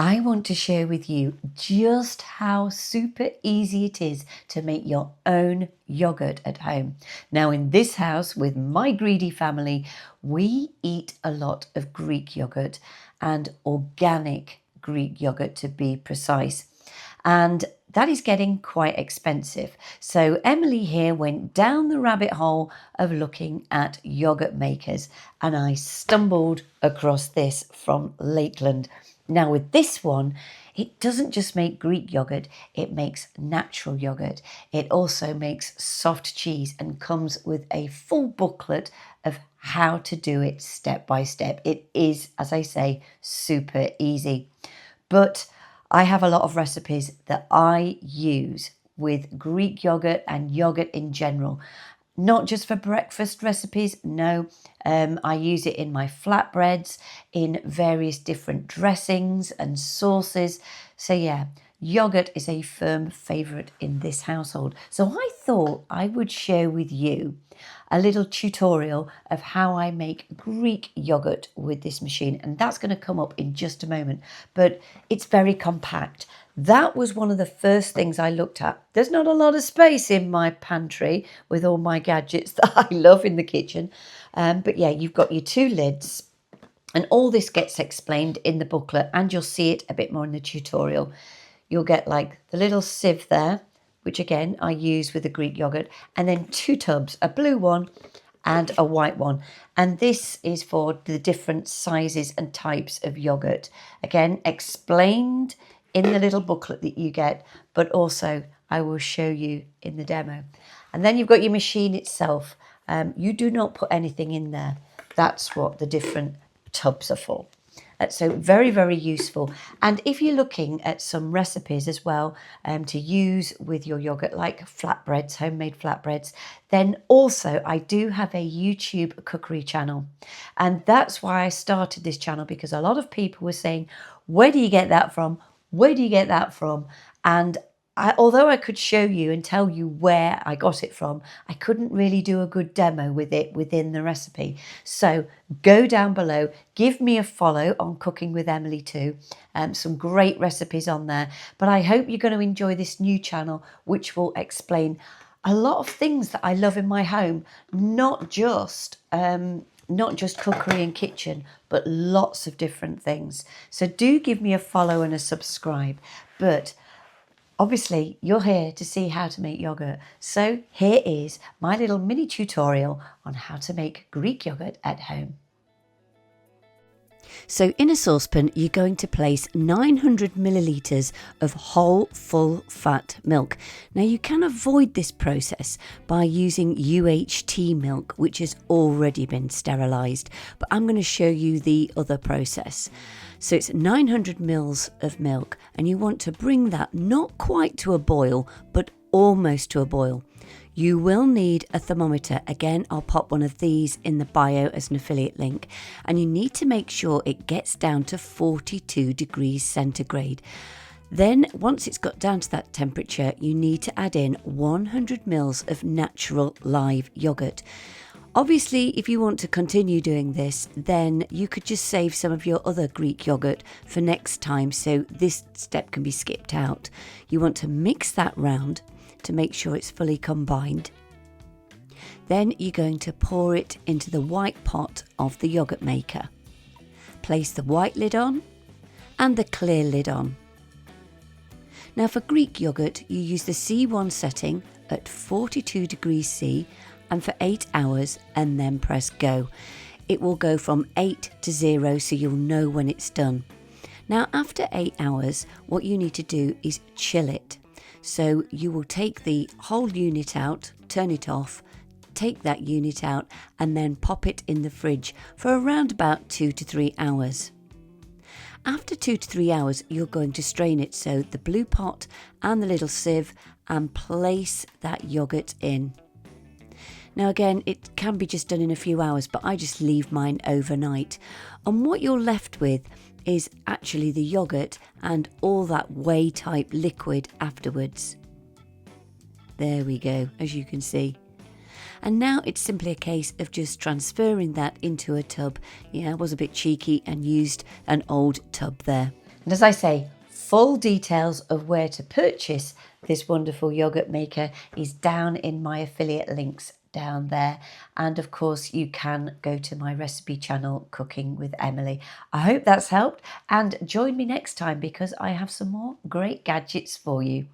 I want to share with you just how super easy it is to make your own yogurt at home. Now, in this house with my greedy family, we eat a lot of Greek yogurt and organic Greek yogurt to be precise. And that is getting quite expensive. So Emily here went down the rabbit hole of looking at yogurt makers, and I stumbled across this from Lakeland. Now with this one, it doesn't just make Greek yogurt, it makes natural yogurt. It also makes soft cheese and comes with a full booklet of how to do it step by step. It is, as I say, super easy. But I have a lot of recipes that I use with Greek yogurt and yogurt in general. Not just for breakfast recipes, no. I use it in my flatbreads, in various different dressings and sauces. So yeah, yogurt is a firm favourite in this household. So I thought I would share with you a little tutorial of how I make Greek yogurt with this machine, and that's going to come up in just a moment, but it's very compact. That was one of the first things I looked at. There's not a lot of space in my pantry with all my gadgets that I love in the kitchen, but yeah, you've got your two lids, and all this gets explained in the booklet, and you'll see it a bit more in the tutorial. You'll get like the little sieve there, which again I use with the Greek yogurt, and then two tubs, a blue one and a white one. And this is for the different sizes and types of yogurt. Again, explained in the little booklet that you get, but also I will show you in the demo. And then you've got your machine itself. You do not put anything in there. That's what the different tubs are for. So very, very useful. And if you're looking at some recipes as well to use with your yogurt, like flatbreads, homemade flatbreads, then also I do have a YouTube cookery channel. And that's why I started this channel, because a lot of people were saying, where do you get that from? Where do you get that from? And although I could show you and tell you where I got it from, I couldn't really do a good demo with it within the recipe. So go down below, give me a follow on Cooking with Emily too. Some great recipes on there. But I hope you're going to enjoy this new channel, which will explain a lot of things that I love in my home, not just cookery and kitchen, but lots of different things. So do give me a follow and a subscribe. But obviously, you're here to see how to make yogurt. So here is my little mini tutorial on how to make Greek yogurt at home. So in a saucepan, you're going to place 900 millilitres of whole full fat milk. Now you can avoid this process by using UHT milk, which has already been sterilised, but I'm going to show you the other process. So it's 900 mils of milk, and you want to bring that not quite to a boil, but almost to a boil. You will need a thermometer. Again, I'll pop one of these in the bio as an affiliate link. And you need to make sure it gets down to 42 degrees centigrade. Then once it's got down to that temperature, you need to add in 100 mils of natural live yogurt. Obviously, if you want to continue doing this, then you could just save some of your other Greek yogurt for next time, so this step can be skipped out. You want to mix that round to make sure it's fully combined. Then you're going to pour it into the white pot of the yogurt maker. Place the white lid on and the clear lid on. Now for Greek yogurt, you use the C1 setting at 42 degrees C and for 8 hours, and then press go. It will go from 8 to 0, so you'll know when it's done. Now after 8 hours, what you need to do is chill it. So you will take the whole unit out, turn it off, take that unit out, and then pop it in the fridge for around about 2 to 3 hours. After 2 to 3 hours, you're going to strain it, so the blue pot and the little sieve, and place that yogurt in. Now again, it can be just done in a few hours, but I just leave mine overnight. And what you're left with is actually the yogurt and all that whey type liquid afterwards. There we go, as you can see. And now it's simply a case of just transferring that into a tub. Yeah, I was a bit cheeky and used an old tub there. And as I say, full details of where to purchase this wonderful yogurt maker is down in my affiliate links down there. And of course, you can go to my recipe channel, Cooking with Emily. I hope that's helped, and join me next time because I have some more great gadgets for you.